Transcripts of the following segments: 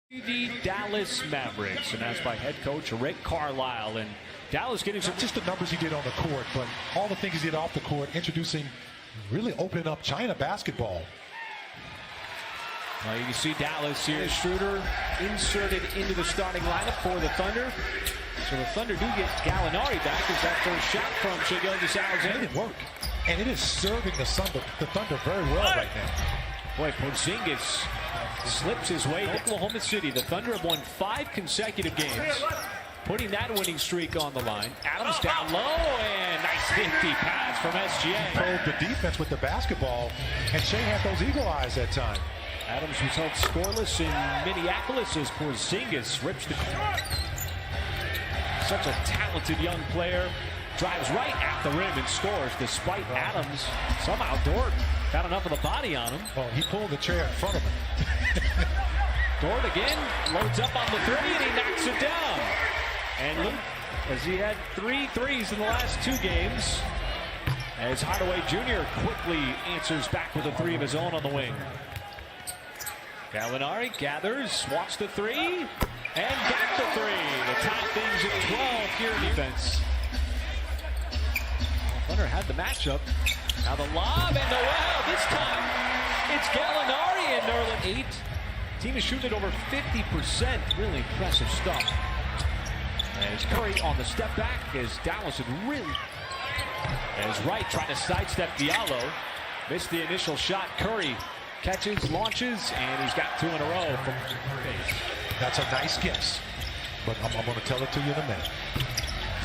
The Dallas Mavericks, announced by head coach Rick Carlisle. And Dallas getting some... Just the numbers he did on the court, but all the things he did off the court, introducing, really opening up China basketball. Well, you can see Dallas here. Schroeder inserted into the starting lineup for the Thunder. So the Thunder do get Gallinari back as that first shot from Shai Gilgeous-Alexander. It didn't work. And it is serving the Thunder very well right now. Boy, Porzingis slips his way to Oklahoma City. The Thunder have won 5 consecutive games, putting that winning streak on the line. Adams down low, and nice nifty pass from SGA. Probed the defense with the basketball, and Shai had those eagle eyes that time. Adams was held scoreless in Minneapolis as Porzingis rips the court. Such a talented young player. Drives right at the rim and scores despite Adams somehow Dort got enough of the body on him. Well, he pulled the chair in front of him. Dort again loads up on the 3 and he knocks it down. And look, as he had 3 threes in the last 2 games, as Hardaway Jr. quickly answers back with a 3 of his own on the wing. Gallinari gathers, wants the 3, and got the 3. The tie things at 12 here in defense. Thunder had the matchup. Now the lob and Noel. This time it's Gallinari and Nerlens 8. Team is shooting at over 50%. Really impressive stuff. As Curry on the step back as Dallas had really... As Wright trying to sidestep Diallo. Missed the initial shot. Curry catches, launches, and he's got 2 in a row from base. That's a nice guess, but I'm going to tell it to you in a minute.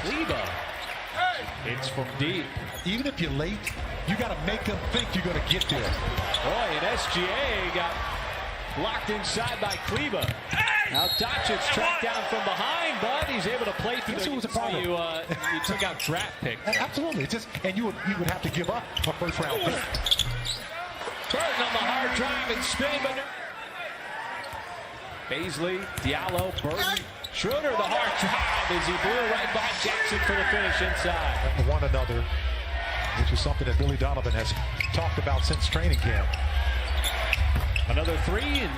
Kleber. It's from deep. Even if you're late, you got to make them think you're going to get there. Boy, and SGA got blocked inside by Kleber. Now Doncic tracked down from behind, but he's able to play through the... You took out draft pick. Absolutely. And you would have to give up a first-round pick. Burton on the hard drive and spin, but... Baisley, Diallo, Burton, Schroeder, the hard drive as he blew right by Jackson for the finish inside. One another, which is something that Billy Donovan has talked about since training camp. Another 3, and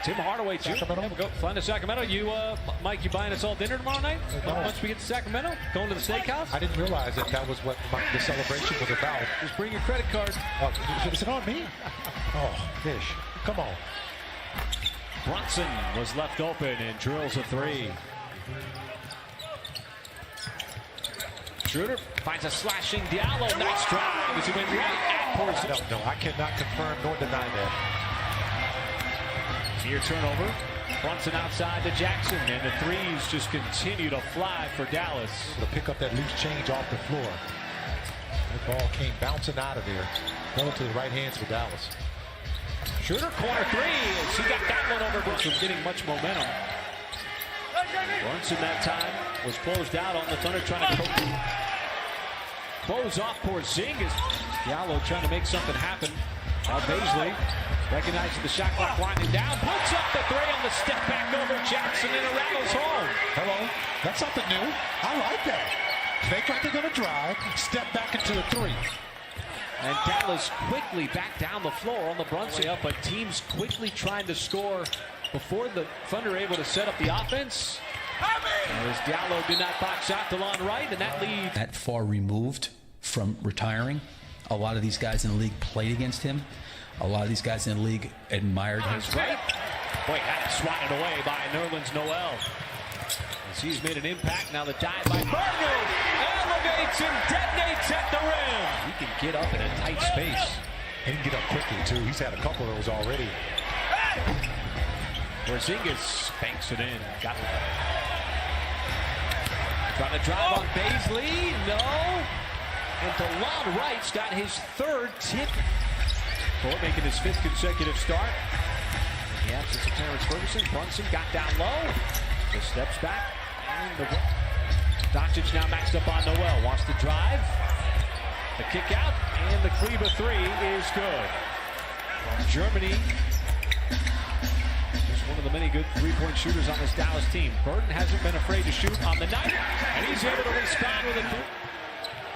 Tim Hardaway Jr. Go flying to Sacramento. You, Mike, you buying us all dinner tomorrow night? No. Once we get to Sacramento, going to the steakhouse? I didn't realize that was what the celebration was about. Just bring your credit card. Is it on me? Oh, fish. Come on. Brunson was left open and drills a 3. Schroeder finds a slashing Diallo. Nice drive as he went right at Porzingis. No, I cannot confirm nor deny that. Near turnover. Brunson outside to Jackson, and the 3s just continue to fly for Dallas. To pick up that loose change off the floor. The ball came bouncing out of there. Going to the right hands for Dallas. Schroeder corner 3, and she got that one over Brunson, getting much momentum. Brunson that time was closed out on the Thunder, trying to close off Porzingis. Diallo trying to make something happen. Now Baisley recognizes the shot clock winding down, puts up the 3 on the step back over Jackson, and it rattles home. Hello, that's something new. I like that. Fake like they're going to drive, step back into the 3. And Dallas quickly back down the floor on the Brunson up, but teams quickly trying to score before the Thunder able to set up the offense. As Diallo did not box out DeLon Wright, and that leads. That far removed from retiring. A lot of these guys in the league played against him. A lot of these guys in the league admired him. Right. Boy, had it swatted away by Nerlens Noel. As he's made an impact, now the dive by Burton elevates and detonates at the rim. He can get up in a tight space. And he can get up quickly, too. He's had a couple of those already. Porzingis banks it in. Got it. Trying to drive on Baisley. No. And DeLon Wright's got his 3rd tip. Ford making his 5th consecutive start. In the absence of Terrence Ferguson, Brunson got down low. Just steps back. And Doncic now matched up on Noel. Wants to drive. The kick out. And the Kleber 3 is good. From Germany. Just one of the many good 3-point shooters on this Dallas team. Burton hasn't been afraid to shoot on the night. And he's able to respond with a...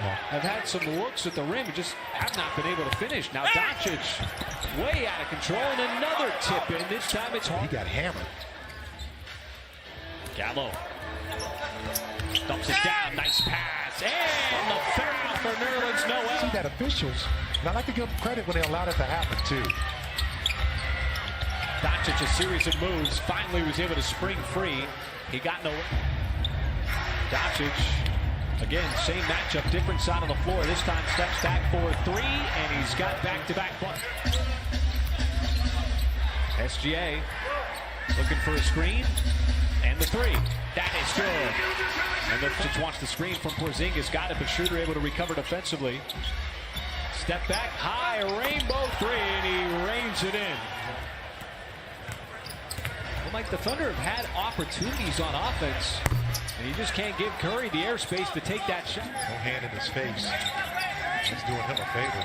Have had some looks at the rim, but just have not been able to finish. Now Doncic way out of control, and another tip in. This time it's hard. He got hammered. Gallo dumps it down. Nice pass. And the foul for Nerlens Noel. See that officials, and I like to give them credit when they allowed it to happen too. Doncic, a series of moves, finally was able to spring free. He got no. Doncic, again, same matchup, different side of the floor. This time steps back for three, and he's got back-to-back buckets. SGA looking for a screen, and the three. That is good. And Doncic wants the screen from Porzingis. Got it, but Schroeder able to recover defensively. Step back, high, rainbow three, and he rains it in. Well, Mike, the Thunder have had opportunities on offense, and you just can't give Curry the airspace to take that shot. No hand in his face. He's doing him a favor.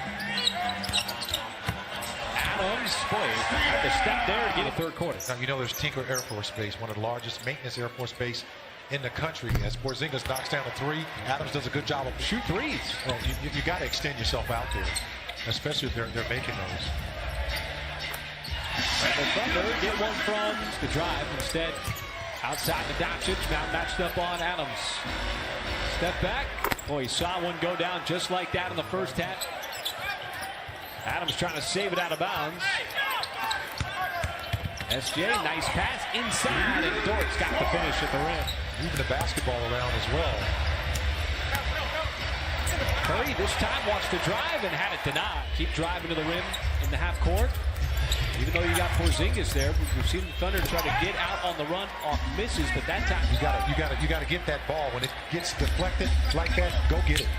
Adams, boy, had to step there to get a third quarter. Now, you know there's Tinker Air Force Base, one of the largest maintenance Air Force Base in the country. As Porzingis knocks down a three, Adams does a good job of shoot threes. Well, you got to extend yourself out there, especially if they're making those. And the Thunder get one from the drive. Instead, outside the Doncic, now matched up on Adams. Step back. Boy, he saw one go down just like that in the first half. Adams trying to save it out of bounds. SGA, nice pass inside, and Dort's got the finish at the rim. Moving the basketball around as well. Curry this time wants to drive and had it denied. Keep driving to the rim in the half court. Even though you got Porzingis there, we've seen the Thunder try to get out on the run off misses, but that time you gotta get that ball when it gets deflected like that. Go get it.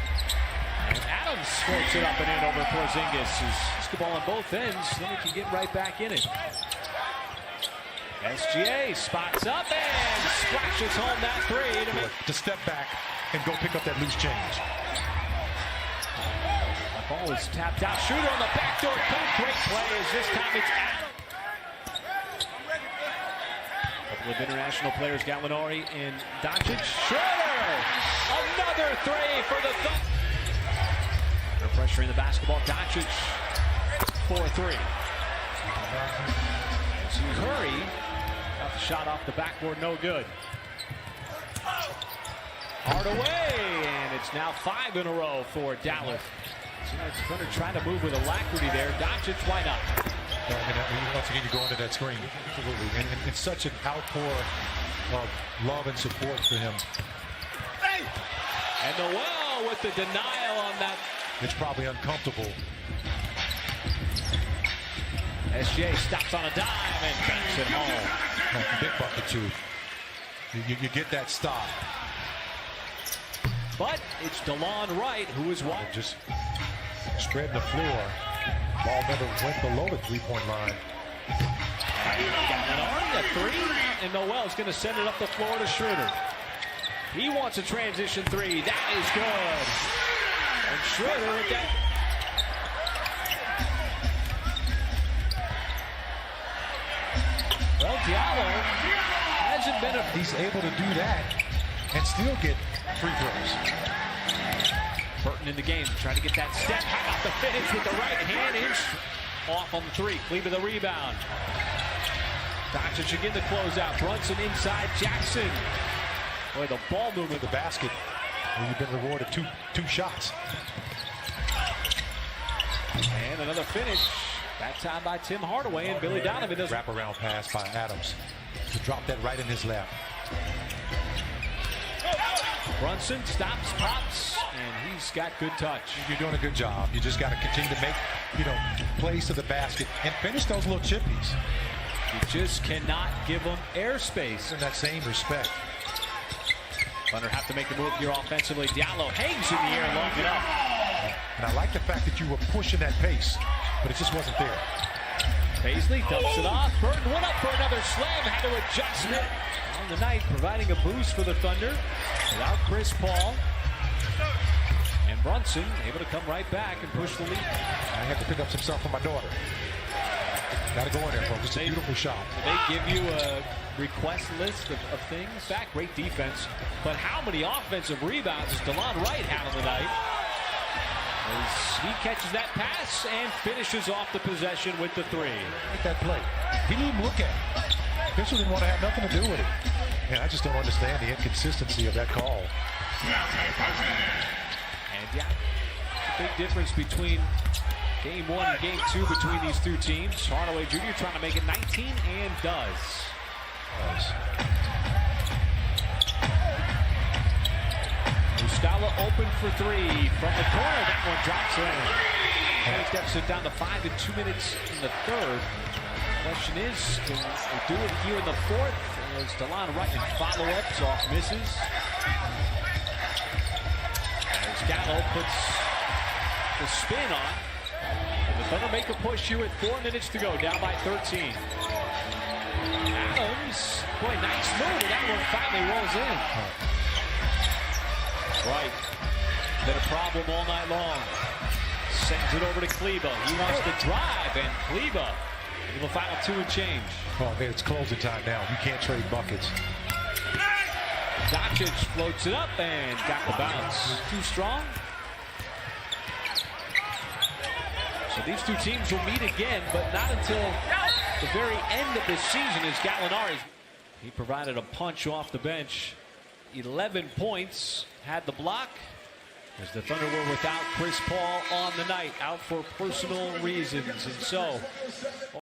And Adams scores it up and in over Porzingis. Basketball on both ends, then he can get right back in it. SGA spots up and splashes home that three to step back and go pick up that loose change. The ball is tapped out. Shooter on the backdoor cut. Great play as this time it's Adams. A couple of international players, Gallinari and Doncic. Schroeder! Another three for the Thunder. They're pressuring the basketball. Doncic for three. Curry got the shot off the backboard, no good. Hardaway, and it's now 5 in a row for Dallas. Thunder trying to move with alacrity there. Doncic, why not? Once again, you go into that screen. Absolutely. And it's such an outpour of love and support for him. And Noel with the denial on that. It's probably uncomfortable. SGA stops on a dime and banks it home. Big bucket, too. You get that stop. But it's DeLon Wright who is watching. Just spread the floor. Ball never went below the three-point line. Gallinari, a three, and Noel's going to send it up the floor to Schroeder. He wants a transition three. That is good. And Schroeder with that. Well, Diallo hasn't been He's able to do that and still get free throws. Burton in the game, trying to get that step. How about the finish with the right hand? Inch off on the three. Cleaver the rebound. Doncic again the closeout. Brunson inside Jackson. Boy, the ball movement. The basket. Well, you've been rewarded two shots. And another finish. That time by Tim Hardaway, and Billy Donovan does wraparound pass by Adams to drop that right in his lap. Brunson stops, pops, and he's got good touch. You're doing a good job. You just got to continue to make, plays to the basket and finish those little chippies. You just cannot give them airspace. In that same respect. Thunder have to make the move here offensively. Diallo hangs in the air long enough. And I like the fact that you were pushing that pace, but it just wasn't there. Paisley dumps it off. Burton went up for another slam. Had to adjust it on the night, providing a boost for the Thunder without Chris Paul. And Brunson able to come right back and push the lead. I have to pick up some stuff for my daughter. Got to go in there, folks. It's a beautiful shot. They give you a request list of things. Back, great defense. But how many offensive rebounds does DeLon Wright have on the night? As he catches that pass and finishes off the possession with the three. Look at that play. He didn't even look at it. Official didn't want to have nothing to do with it. Man, I just don't understand the inconsistency of that call. And yeah, big difference between game 1 and game 2 between these two teams. Hardaway Jr. trying to make it 19 and does. Muscala open for 3 from the corner. That one drops in. He steps it down to 5 in 2 minutes in the third. Question is, can we do it here in the fourth? As DeLon Wright in follow-ups off misses. As Gallo puts the spin on. And the Thunder make a push here with 4 minutes to go, down by 13. Adams, boy, nice move. That one finally rolls in. Right, been a problem all night long. Sends it over to Kleber. He wants to drive, and Kleber in the final 2 and change. Oh man, it's closing time now. You can't trade buckets. Doncic floats it up and got the bounce. Too strong. So these two teams will meet again, but not until the very end of this season as Gallinari. He provided a punch off the bench. 11 points, had the block, as the Thunder were without Chris Paul on the night, out for personal reasons. And so